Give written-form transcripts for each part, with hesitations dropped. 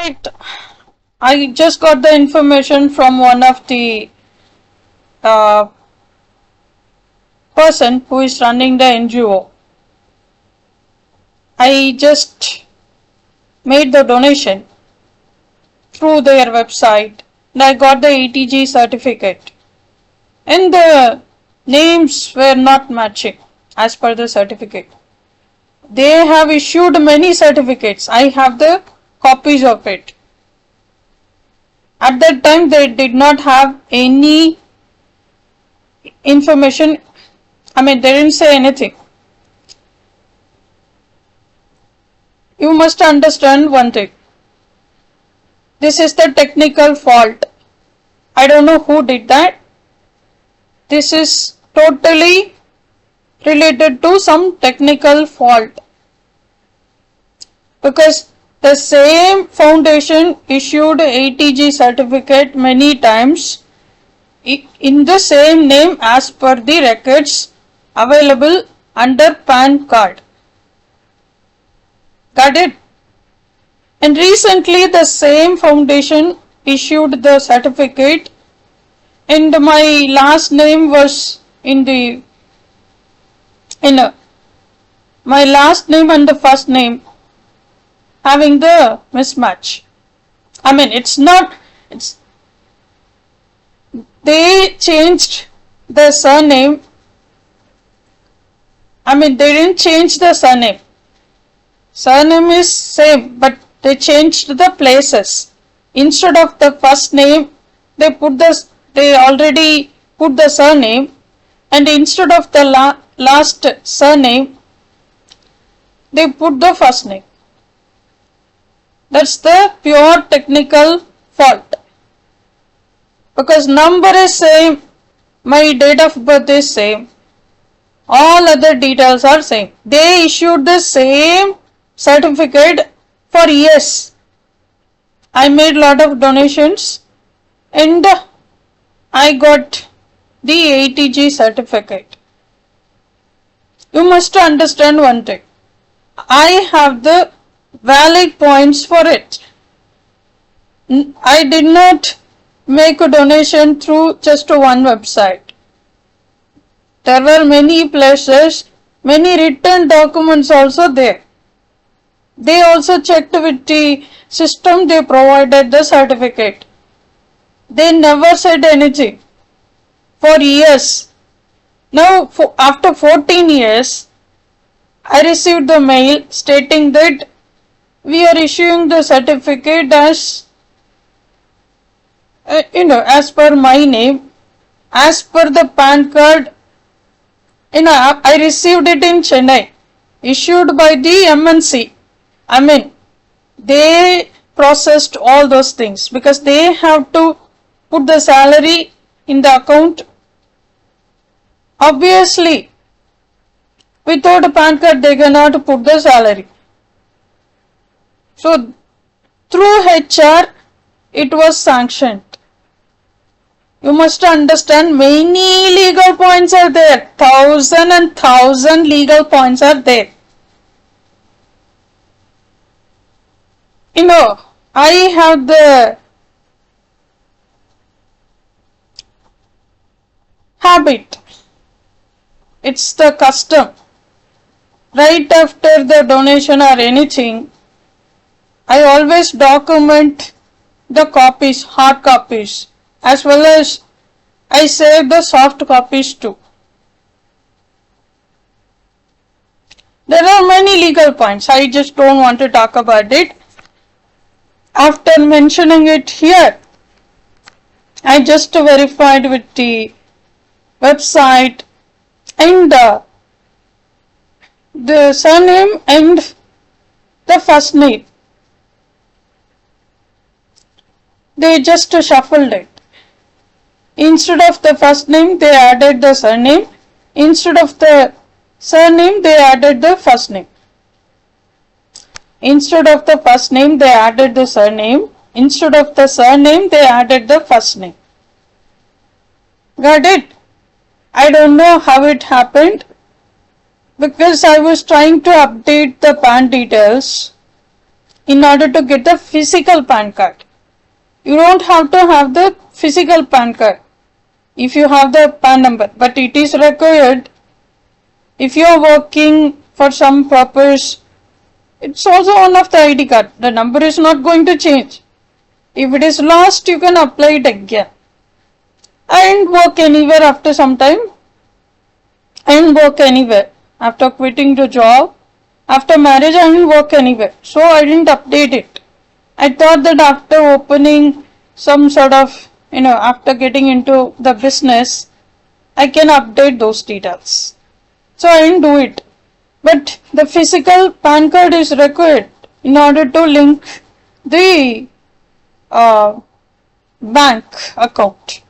Right. I just got the information from one of the uh, person who is running the NGO. I just made the donation through their website and I got the ATG certificate. And the names were not matching as per the certificate. They have issued many certificates. I have the copies of it. At that time, they did not have any information. I mean, they didn't say anything. You must understand one thing. This is the technical fault. I don't know who did that. This is totally related to some technical fault. Because the same foundation issued ATG certificate many times in the same name as per the records available under PAN card. Got it? And recently the same foundation issued the certificate and my last name was my last name and the first name having the mismatch. I mean, they changed the surname. I mean, they didn't change the surname. Surname is same, but they changed the places. Instead of the first name, they already put the surname, and instead of the last surname, they put the first name. That's the pure technical fault. Because number is same, my date of birth is same, all other details are same. They issued the same certificate for years. I made lot of donations and I got the ATG certificate. You must understand one thing. I have the valid points for it. I did not make a donation through just one website. There were many places, many written documents also there. They also checked with the system, they provided the certificate. They never said anything for years. Now, after 14 years, I received the mail stating that we are issuing the certificate as as per my name, as per the PAN card. I received it in Chennai, issued by the MNC. I mean, they processed all those things because they have to put the salary in the account. Obviously, without a PAN card, they cannot put the salary. So, through HR, it was sanctioned. You must understand many legal points are there. Thousand and thousand legal points are there. I have the habit. It's the custom. Right after the donation or anything, I always document the copies, hard copies, as well as I save the soft copies too. There are many legal points. I just don't want to talk about it. After mentioning it here, I just verified with the website and the surname and the first name. They just shuffled it. Instead of the first name, they added the surname. Instead of the surname, they added the first name. Instead of the first name, they added the surname. Instead of the surname, they added the first name. Got it? I don't know how it happened because I was trying to update the PAN details in order to get the physical PAN card. You don't have to have the physical PAN card if you have the PAN number, but it is required if you are working for some purpose. It's also one of the ID card. The number is not going to change. If it is lost, you can apply it again. I didn't work anywhere after some time. I didn't work anywhere. After quitting the job, after marriage, I didn't work anywhere. So I didn't update it. I thought that after opening some sort of, after getting into the business, I can update those details. So I didn't do it. But the physical PAN card is required in order to link the bank account.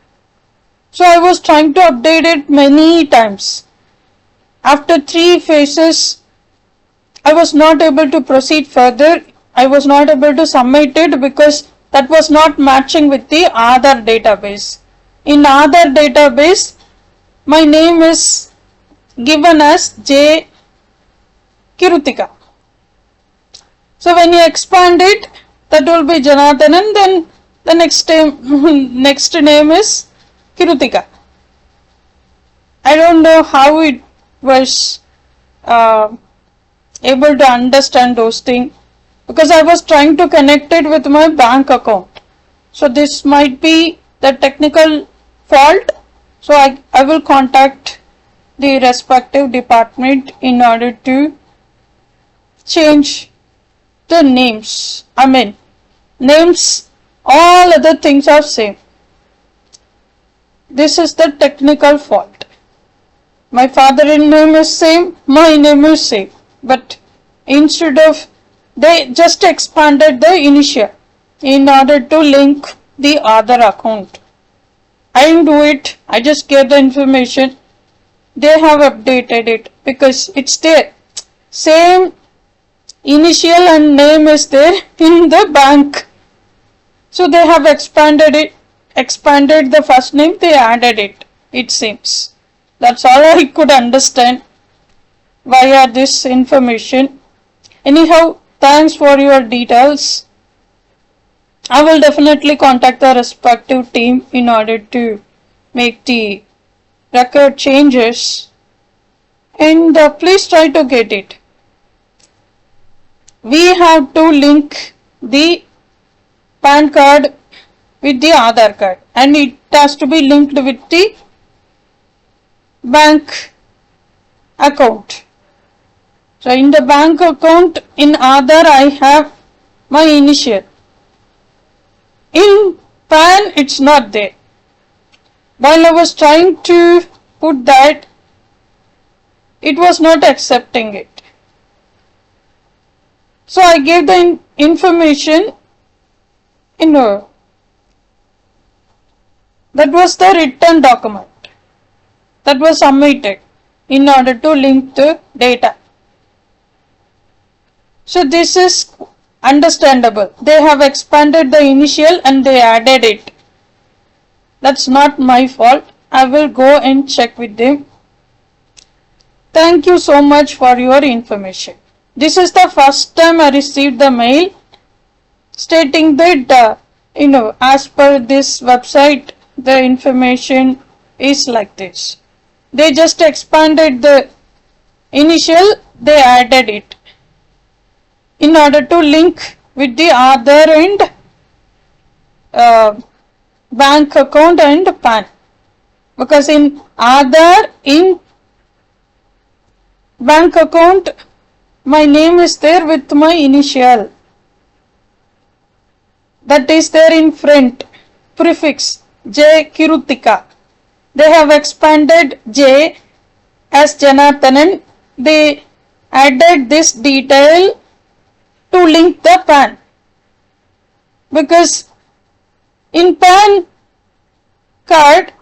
So I was trying to update it many times. After 3 phases, I was not able to proceed further. I was not able to submit it because that was not matching with the Aadhaar database. In Aadhaar database, my name is given as J. Kirutika. So when you expand it, that will be Janardhanan, then the next name is Kirutika. I don't know how it was able to understand those things because I was trying to connect it with my bank account. So this might be the technical fault. So I will contact the respective department in order to change the names. Names, all other things are same. This is the technical fault. My father-in name is same, my name is same. But instead of, they just expanded the initial in order to link the other account. I didn't do it, I just gave the information. They have updated it because it's there. Same initial and name is there in the bank. So they have expanded the first name, they added it, it seems. That's all I could understand via this information. Anyhow, thanks for your details. I will definitely contact the respective team in order to make the record changes, and please try to get it. We have to link the PAN card with the Aadhaar card, and it has to be linked with the bank account. So in the bank account in Aadhaar I have my initial. In PAN it's not there. While I was trying to put that, it was not accepting it. So I gave the information, that was the written document that was submitted in order to link the data. So this is understandable. They have expanded the initial and they added it. That's not my fault. I will go and check with them. Thank you so much for your information. This is the first time I received the mail stating that, as per this website, the information is like this. They just expanded the initial, they added it in order to link with the Aadhaar and bank account and PAN. Because in Aadhaar, in bank account, my name is there with my initial. That is there in front, prefix J. Kirutika. They have expanded J as Janardhanan. They added this detail to link the PAN. Because in PAN card,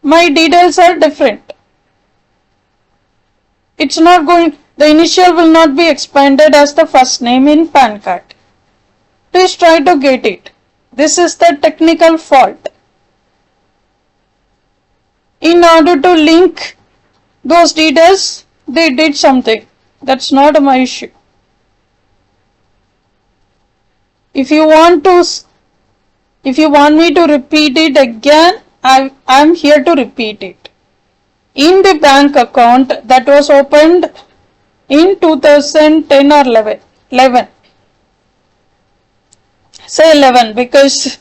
my details are different. It's not going, the initial will not be expanded as the first name in PAN card. Please try to get it. This is the technical fault. In order to link those details, they did something. That's not my issue. If you want me to repeat it again, I'm here to repeat it. In the bank account that was opened in 2010 or 11. Say 11 because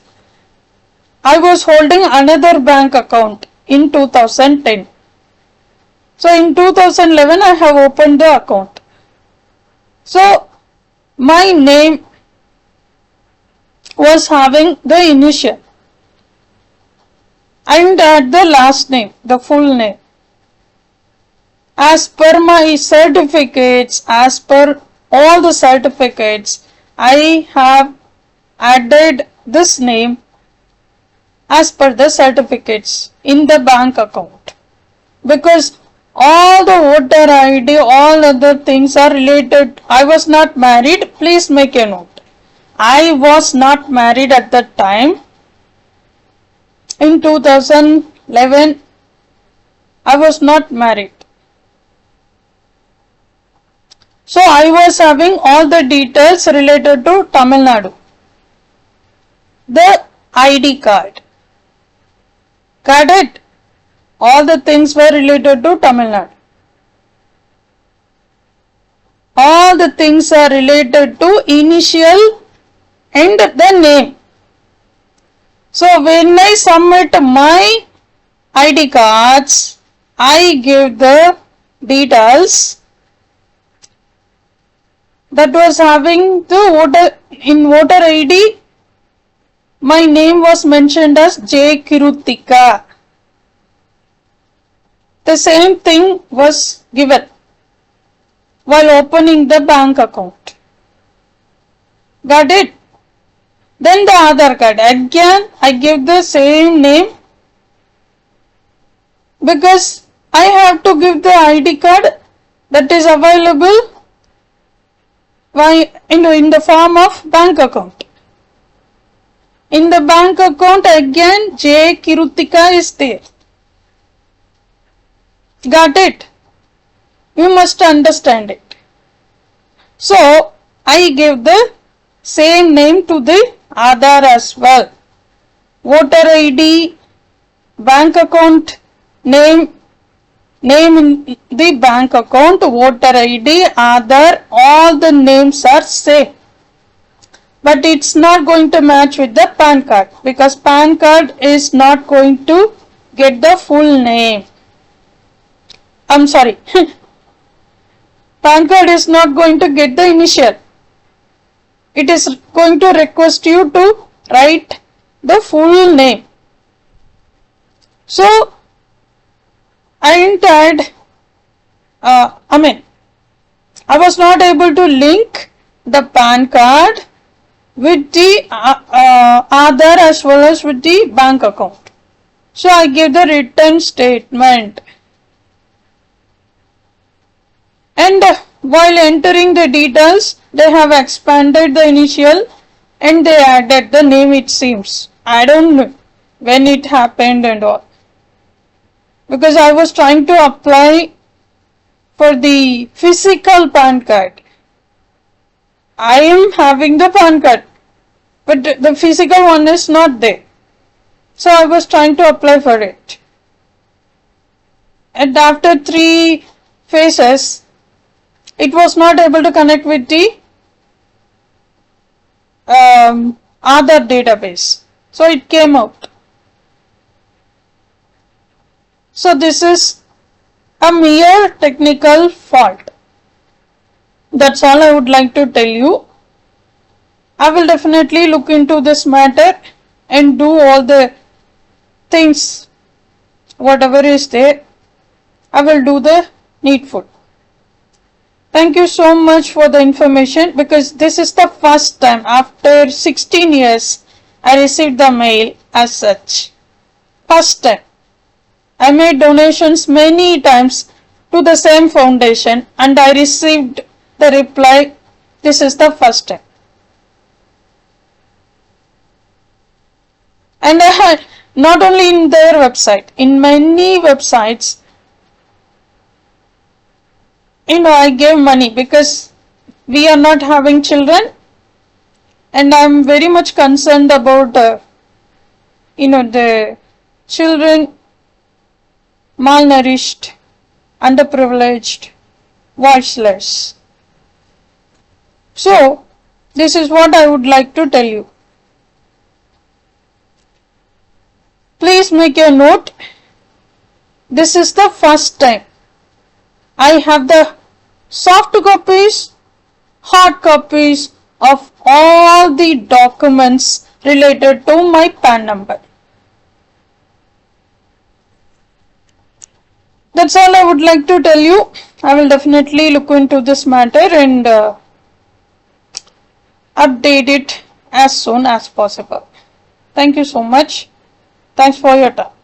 I was holding another bank account in 2010. So in 2011 I have opened the account. So my name was having the initial and at the last name, the full name. As per my certificates, as per all the certificates, I have added this name as per the certificates in the bank account, because all the voter ID, all other things are related. I was not married. Please make a note. I was not married at that time. In 2011, I was not married. So I was having all the details related to Tamil Nadu. The ID card. Got it? All the things were related to Tamil Nadu. All the things are related to initial and the name. So when I submit my ID cards, I give the details that was having the voter ID. My name was mentioned as J. Kirutika. The same thing was given while opening the bank account. Got it? Then the Aadhaar card. Again, I give the same name because I have to give the ID card that is available in the form of bank account. In the bank account again J. Kirutika is there. Got it? You must understand it. So I give the same name to the Aadhaar as well. Voter ID, bank account name in the bank account, voter ID, Aadhaar, all the names are same. But it's not going to match with the PAN card because PAN card is not going to get the full name. I'm sorry. PAN card is not going to get the initial. It is going to request you to write the full name. So I entered, I was not able to link the PAN card with the Aadhaar as well as with the bank account. So I give the written statement. And while entering the details, they have expanded the initial and they added the name, it seems. I don't know when it happened and all. Because I was trying to apply for the physical PAN card. I am having the PAN card, but the physical one is not there. So I was trying to apply for it. And after 3 phases, it was not able to connect with the Aadhaar database. So it came out. So this is a mere technical fault. That's all I would like to tell you. I will definitely look into this matter and do all the things, whatever is there. I will do the needful. Thank you so much for the information, because this is the first time after 16 years I received the mail as such. First time. I made donations many times to the same foundation and I received the reply, this is the first time. And I had not only in their website, in many websites, I gave money because we are not having children and I'm very much concerned about the children malnourished, underprivileged, voiceless. So this is what I would like to tell you. Please make a note. This is the first time I have the soft copies, hard copies of all the documents related to my PAN number. That's all I would like to tell you. I will definitely look into this matter and update it as soon as possible. Thank you so much. Thanks for your time.